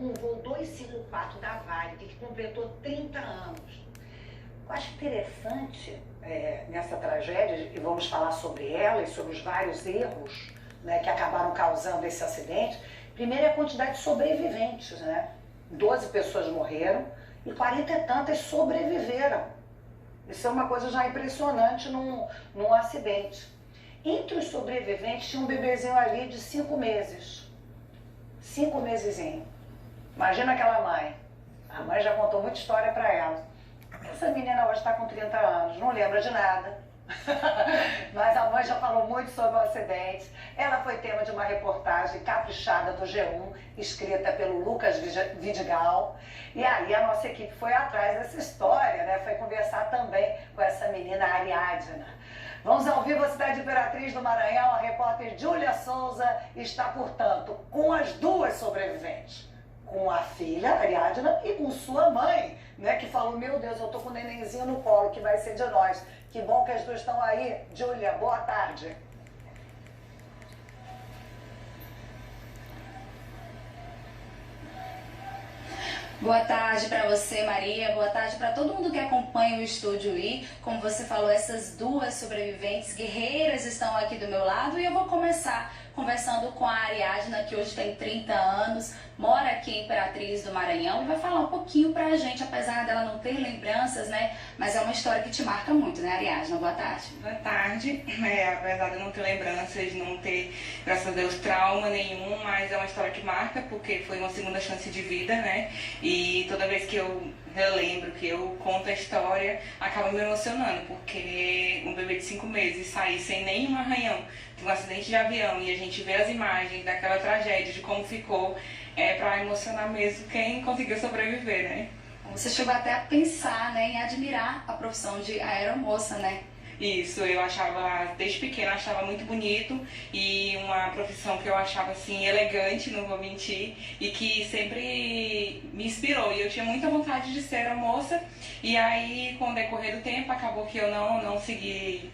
com o voo 254 da Varig, que completou 30 anos. Eu acho interessante nessa tragédia, e vamos falar sobre ela e sobre os vários erros, né, que acabaram causando esse acidente. Primeiro é a quantidade de sobreviventes, né? 12 pessoas morreram e 40 e tantas sobreviveram. Isso é uma coisa já impressionante num acidente. Entre os sobreviventes tinha um bebezinho ali de 5 meses. 5 mesezinho. Imagina aquela mãe. A mãe já contou muita história para ela. Essa menina hoje está com 30 anos, não lembra de nada. Mas a mãe já falou muito sobre o acidente. Ela foi tema de uma reportagem caprichada do G1, escrita pelo Lucas Vidigal. E aí a nossa equipe foi atrás dessa história, né? Foi conversar também com essa menina Ariadna. Vamos ao vivo à cidade Imperatriz do Maranhão. A repórter Júlia Souza está, portanto, com as duas sobreviventes. Com a filha, Ariadna, e com sua mãe, né, que falou, meu Deus, eu tô com o nenenzinho no colo, que vai ser de nós. Que bom que as duas estão aí. Júlia, boa tarde. Boa tarde para você, Maria. Boa tarde para todo mundo que acompanha o Estúdio I. Como você falou, essas duas sobreviventes guerreiras estão aqui do meu lado e eu vou começar conversando com a Ariadna, que hoje tem 30 anos, mora aqui em Imperatriz do Maranhão e vai falar um pouquinho pra gente, apesar dela não ter lembranças, né? Mas é uma história que te marca muito, né, Ariadna? Boa tarde. Boa tarde. Apesar de não ter lembranças, não ter, graças a Deus, trauma nenhum, mas é uma história que marca porque foi uma segunda chance de vida, né? E toda vez que eu relembro, que eu conto a história, acaba me emocionando, porque um bebê de 5 meses sair sem nenhum arranhão de um acidente de avião e a gente vê as imagens daquela tragédia, de como ficou, é pra emocionar mesmo quem conseguiu sobreviver, né? Você chegou até a pensar, né, em admirar a profissão de aeromoça, né? Isso, eu achava, desde pequena, achava muito bonito e uma profissão que eu achava assim elegante, não vou mentir, e que sempre me inspirou. E eu tinha muita vontade de ser aeromoça e aí, com o decorrer do tempo, acabou que eu não segui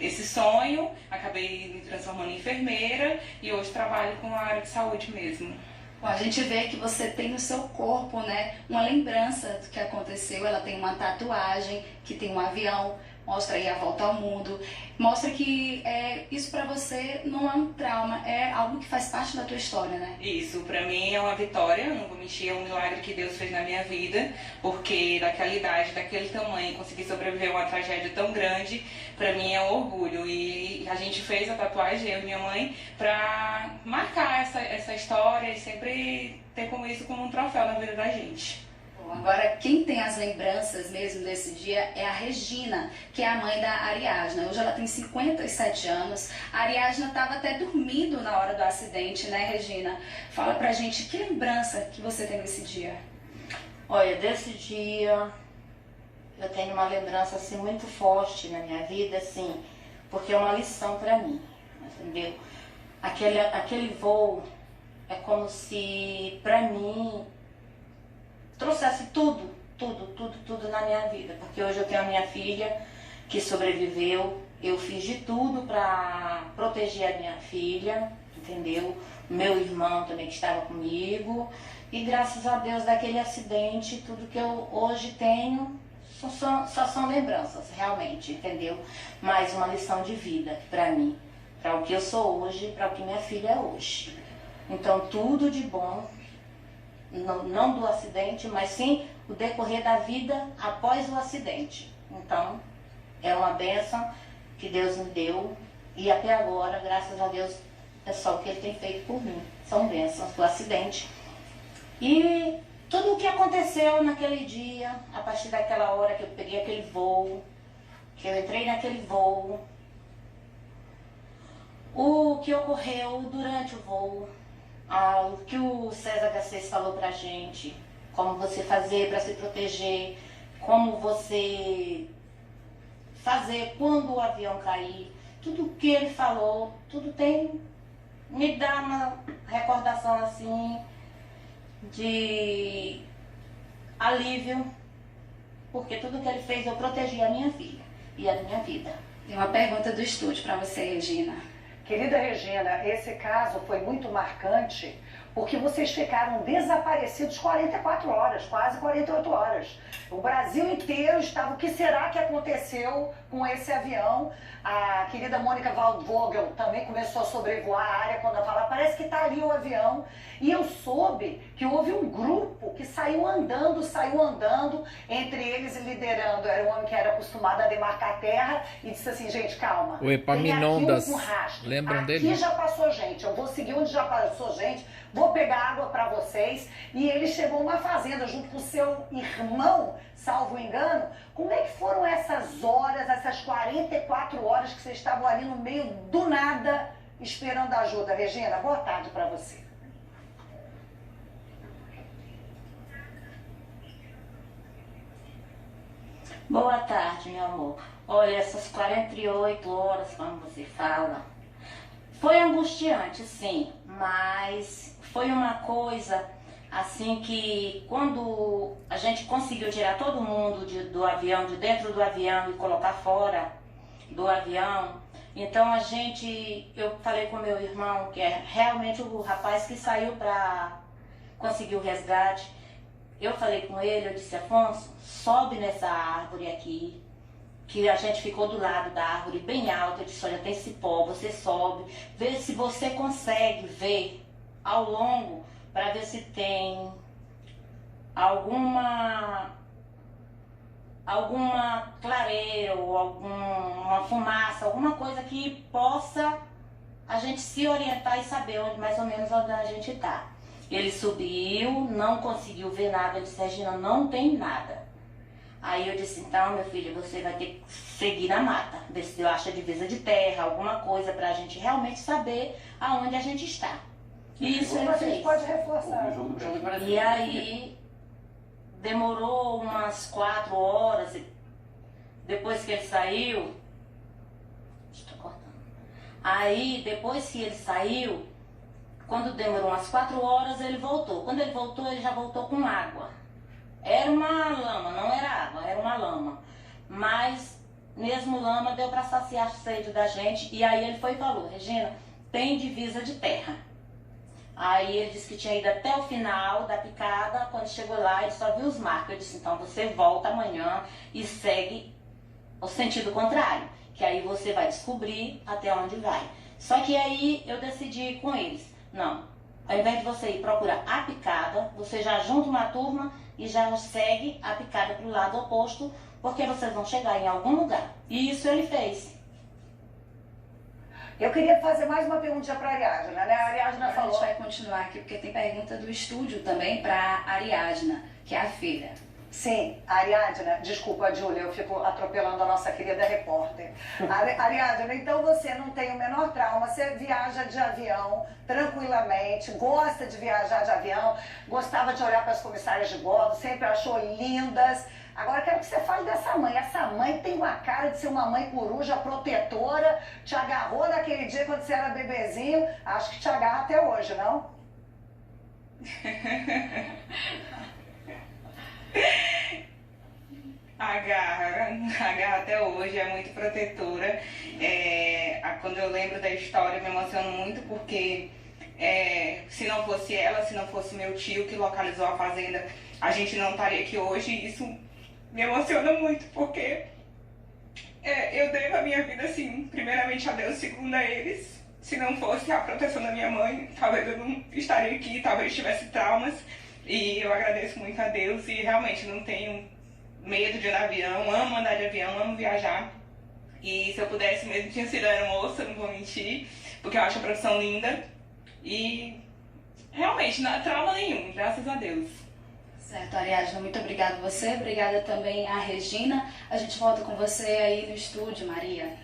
esse sonho, acabei me transformando em enfermeira e hoje trabalho com a área de saúde mesmo. Bom, a gente vê que você tem no seu corpo, né, uma lembrança do que aconteceu. Ela tem uma tatuagem que tem um avião, mostra aí a volta ao mundo, mostra que isso pra você não é um trauma, é algo que faz parte da tua história, né? Isso, pra mim é uma vitória, não vou mentir, é um milagre que Deus fez na minha vida, porque daquela idade, daquele tamanho, conseguir sobreviver a uma tragédia tão grande, pra mim é um orgulho. E a gente fez a tatuagem, eu e minha mãe, pra marcar essa história e sempre ter como isso como um troféu na vida da gente. Agora, quem tem as lembranças mesmo desse dia é a Regina, que é a mãe da Ariadna. Hoje ela tem 57 anos. A Ariadna estava até dormindo na hora do acidente, né, Regina? Fala pra gente que lembrança que você tem desse dia. Olha, desse dia eu tenho uma lembrança assim muito forte na minha vida, assim, porque é uma lição pra mim, entendeu? Aquele voo é como se pra mim trouxesse tudo na minha vida, porque hoje eu tenho a minha filha que sobreviveu, eu fiz de tudo para proteger a minha filha, entendeu? Meu irmão também que estava comigo, e graças a Deus daquele acidente, tudo que eu hoje tenho só são lembranças, realmente, entendeu? Mas uma lição de vida para mim, para o que eu sou hoje, para o que minha filha é hoje. Então tudo de bom, não do acidente, mas sim o decorrer da vida após o acidente. Então, é uma bênção que Deus me deu e até agora, graças a Deus, é só o que Ele tem feito por mim. São bênçãos do acidente. E tudo o que aconteceu naquele dia, a partir daquela hora que eu peguei aquele voo, que eu entrei naquele voo, o que ocorreu durante o voo, o que o César Garcês falou pra gente, como você fazer para se proteger, como você fazer quando o avião cair, tudo que ele falou, tudo me dá uma recordação assim de alívio, porque tudo que ele fez eu protegi a minha filha e a minha vida. Tem uma pergunta do estúdio para você, Regina. Querida Regina, esse caso foi muito marcante porque vocês ficaram desaparecidos 44 horas, quase 48 horas. O Brasil inteiro estava, o que será que aconteceu com esse avião? A querida Mônica Waldvogel também começou a sobrevoar a área quando ela fala, parece que está ali o avião. E eu soube que houve um grupo que saiu andando, entre eles liderando, era um homem que era acostumado a demarcar a terra, e disse assim, gente, calma. O Epaminondas, tem aqui um rastro. lembram aqui dele? Aqui já passou gente, eu vou seguir onde já passou gente, vou pegar água para vocês. E ele chegou a uma fazenda junto com o seu irmão, salvo engano. Como é que foram essas horas, essas 44 horas que vocês estavam ali no meio do nada, esperando ajuda? Regina, boa tarde para você. Boa tarde, meu amor. Olha, essas 48 horas, como você fala, foi angustiante, sim, mas foi uma coisa assim que quando a gente conseguiu tirar todo mundo do avião, de dentro do avião e colocar fora do avião, então eu falei com meu irmão, que é realmente o rapaz que saiu para conseguir o resgate. Eu falei com ele, eu disse, Afonso, sobe nessa árvore aqui, que a gente ficou do lado da árvore bem alta. Eu disse, olha, tem cipó, você sobe, vê se você consegue ver ao longo, para ver se tem alguma clareira ou alguma fumaça, alguma coisa que possa a gente se orientar e saber mais ou menos onde a gente está. Ele subiu, não conseguiu ver nada, ele disse, Regina, não tem nada. Aí eu disse, então, meu filho, você vai ter que seguir na mata, ver se eu acho a divisa de terra, alguma coisa pra gente realmente saber aonde a gente está. E isso ele fez. Pode reforçar. E aí, demorou umas 4 horas, depois que ele saiu, aí, depois que ele saiu, quando demorou umas 4 horas, ele voltou. Quando ele voltou, ele já voltou com água. Era uma lama, não era água, era uma lama. Mas, mesmo lama, deu para saciar a sede da gente. E aí ele foi e falou, Regina, tem divisa de terra. Aí ele disse que tinha ido até o final da picada. Quando chegou lá, ele só viu os marcos. Eu disse, então você volta amanhã e segue o sentido contrário, que aí você vai descobrir até onde vai. Só que aí eu decidi ir com eles. Não, ao invés de você ir procurar a picada, você já junta uma turma e já segue a picada para o lado oposto, porque vocês vão chegar em algum lugar. E isso ele fez. Eu queria fazer mais uma pergunta para a Ariadna, né? A Ariadna falou... A gente vai continuar aqui, porque tem pergunta do estúdio também para a Ariadna, que é a filha. Sim, Ariadna, desculpa, Júlia, eu fico atropelando a nossa querida repórter. Ariadna, então você não tem o menor trauma, você viaja de avião tranquilamente, gosta de viajar de avião, gostava de olhar para as comissárias de bordo, sempre achou lindas. Agora quero que você fale dessa mãe. Essa mãe tem uma cara de ser uma mãe coruja, protetora, te agarrou naquele dia quando você era bebezinho, acho que te agarra até hoje, não? Agarra até hoje, é muito protetora. Quando eu lembro da história, eu me emociono muito porque se não fosse ela, se não fosse meu tio que localizou a fazenda, a gente não estaria aqui hoje. E isso me emociona muito porque eu devo a minha vida, assim, primeiramente a Deus, segundo a eles. Se não fosse a proteção da minha mãe, talvez eu não estaria aqui, talvez tivesse traumas. E eu agradeço muito a Deus e realmente não tenho medo de ir no avião, amo andar de avião, amo viajar. E se eu pudesse mesmo, tinha sido aeromoça, não vou mentir, porque eu acho a profissão linda. E realmente, não há trauma nenhum, graças a Deus. Certo, Ariadna, muito obrigada a você, obrigada também a Regina. A gente volta com você aí no estúdio, Maria.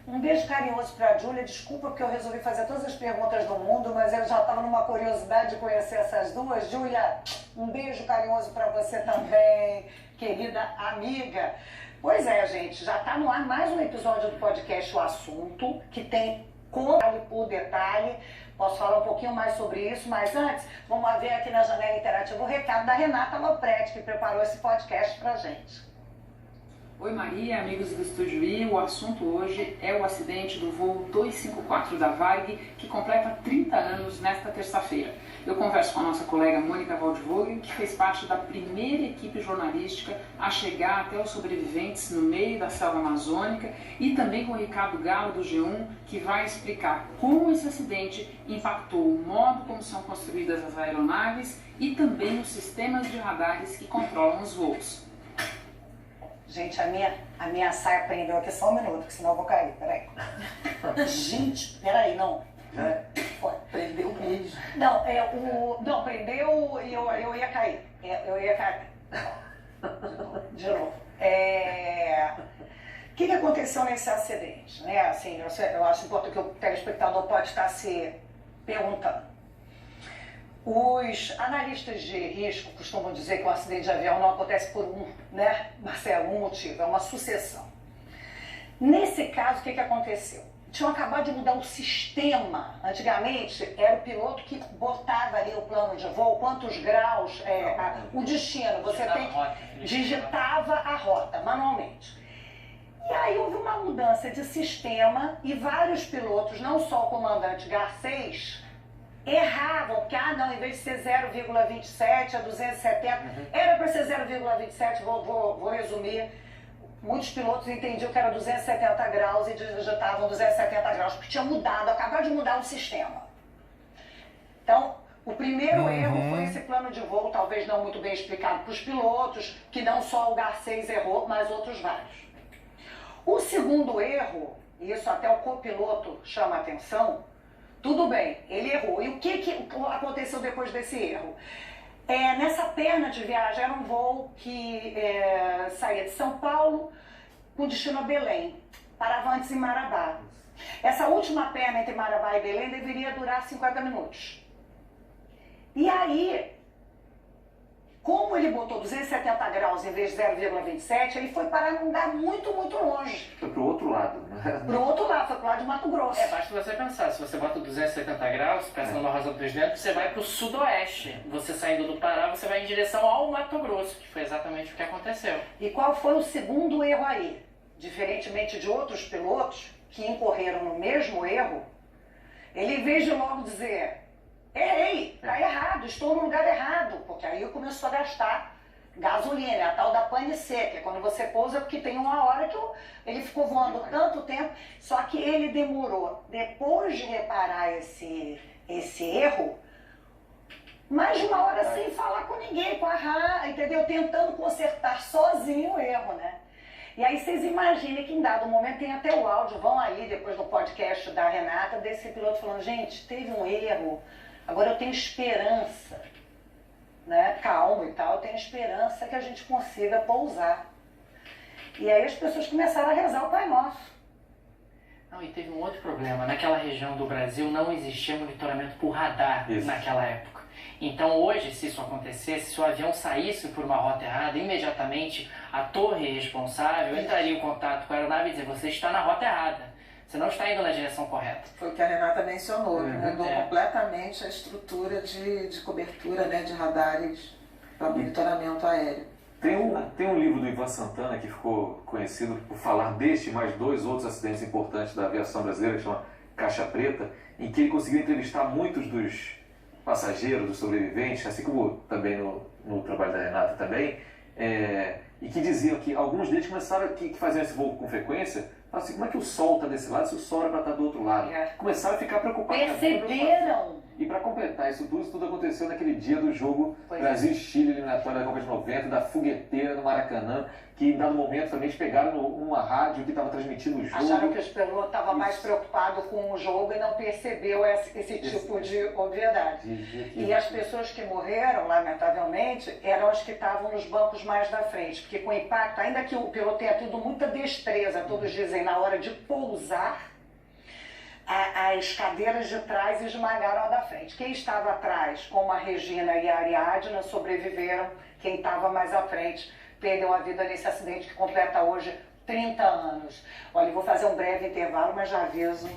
Um beijo carinhoso para a Júlia. Desculpa porque eu resolvi fazer todas as perguntas do mundo, mas eu já estava numa curiosidade de conhecer essas duas. Júlia, um beijo carinhoso para você também, querida amiga. Pois é, gente, já está no ar mais um episódio do podcast O Assunto, que tem detalhe por detalhe. Posso falar um pouquinho mais sobre isso, mas antes, vamos ver aqui na janela interativa o recado da Renata Lopretti, que preparou esse podcast para a gente. Oi Maria, amigos do Estúdio I, o assunto hoje é o acidente do voo 254 da Varig, que completa 30 anos nesta terça-feira. Eu converso com a nossa colega Mônica Waldvogel, que fez parte da primeira equipe jornalística a chegar até os sobreviventes no meio da selva amazônica, e também com o Ricardo Galo do G1, que vai explicar como esse acidente impactou o modo como são construídas as aeronaves e também os sistemas de radares que controlam os voos. Gente, a minha saia prendeu aqui só um minuto, porque senão eu vou cair. Peraí. Gente, peraí, não. Foi. Prendeu mesmo. Não, não, prendeu e eu ia cair. Eu ia cair. De novo. O que aconteceu nesse acidente? Né? Assim, eu acho importante que o telespectador pode estar se perguntando. Os analistas de risco costumam dizer que um acidente de avião não acontece por um motivo, é uma sucessão. Nesse caso, o que aconteceu? Tinham acabado de mudar o sistema. Antigamente, era o piloto que botava ali o plano de voo, quantos graus, o destino. Você digitava a rota manualmente. E aí houve uma mudança de sistema e vários pilotos, não só o comandante Garcês, erravam, porque não, em vez de ser 0,27 a 270, era para ser 0,27, vou resumir. Muitos pilotos entendiam que era 270 graus e digitavam 270 graus, porque tinha mudado, acabou de mudar o sistema. Então, o primeiro erro foi esse plano de voo, talvez não muito bem explicado para os pilotos, que não só o Garcês errou, mas outros vários. O segundo erro, e isso até o copiloto chama a atenção, tudo bem, ele errou. E o que aconteceu depois desse erro? Nessa perna de viagem, era um voo que saía de São Paulo com destino a Belém, parava antes em Marabá. Essa última perna entre Marabá e Belém deveria durar 50 minutos. E aí, como ele botou 270 graus em vez de 0,27, ele foi parar num lugar muito, muito longe. Foi pro outro lado, né? Pro outro lado, foi pro lado de Mato Grosso. Basta você pensar, se você bota 270 graus, pensando na razão do presidente, você vai pro sudoeste. Você saindo do Pará, você vai em direção ao Mato Grosso, que foi exatamente o que aconteceu. E qual foi o segundo erro aí? Diferentemente de outros pilotos que incorreram no mesmo erro, ele, em vez de logo dizer: errei, tá errado, estou no lugar errado, porque aí começou a gastar gasolina, a tal da pane seca, que é quando você pousa, porque tem uma hora que ele ficou voando tanto tempo, só que ele demorou, depois de reparar esse erro, mais de uma hora sem falar com ninguém, com a RA, entendeu? Tentando consertar sozinho o erro, né? E aí vocês imaginem que em dado momento, tem até o áudio, vão aí depois do podcast da Renata, desse piloto falando: gente, teve um erro, agora eu tenho esperança, né? Calmo e tal, eu tenho esperança que a gente consiga pousar. E aí as pessoas começaram a rezar o Pai Nosso. Não, e teve um outro problema. Naquela região do Brasil não existia monitoramento por radar naquela época. Então hoje, se isso acontecesse, se o avião saísse por uma rota errada, imediatamente a torre responsável entraria em contato com a aeronave e dizer: você está na rota errada, você não está indo na direção correta. Foi o que a Renata mencionou, que mudou completamente a estrutura de cobertura, né, de radares para monitoramento aéreo. Tem um livro do Ivan Santana que ficou conhecido por falar deste e mais dois outros acidentes importantes da aviação brasileira, que chama Caixa Preta, em que ele conseguiu entrevistar muitos dos passageiros, dos sobreviventes, assim como também no trabalho da Renata também, e que diziam que alguns deles começaram, que faziam esse voo com frequência, falaram assim: como é que o sol está desse lado se o sol era para estar do outro lado? Começaram a ficar preocupados. Perceberam? E para completar isso tudo aconteceu naquele dia do jogo Brasil e Chile, eliminatória da Copa de 90, da fogueteira no Maracanã, que em dado momento também eles pegaram uma rádio que estava transmitindo o jogo. Acharam que o piloto estava mais preocupado com o jogo e não percebeu esse tipo de obviedade. E as pessoas que morreram, lamentavelmente, eram as que estavam nos bancos mais da frente, porque com o impacto, ainda que o piloto tenha tido muita destreza, todos dizem, na hora de pousar, as cadeiras de trás esmagaram a da frente. Quem estava atrás, como a Regina e a Ariadna, sobreviveram. Quem estava mais à frente perdeu a vida nesse acidente que completa hoje 30 anos. Olha, eu vou fazer um breve intervalo, mas já aviso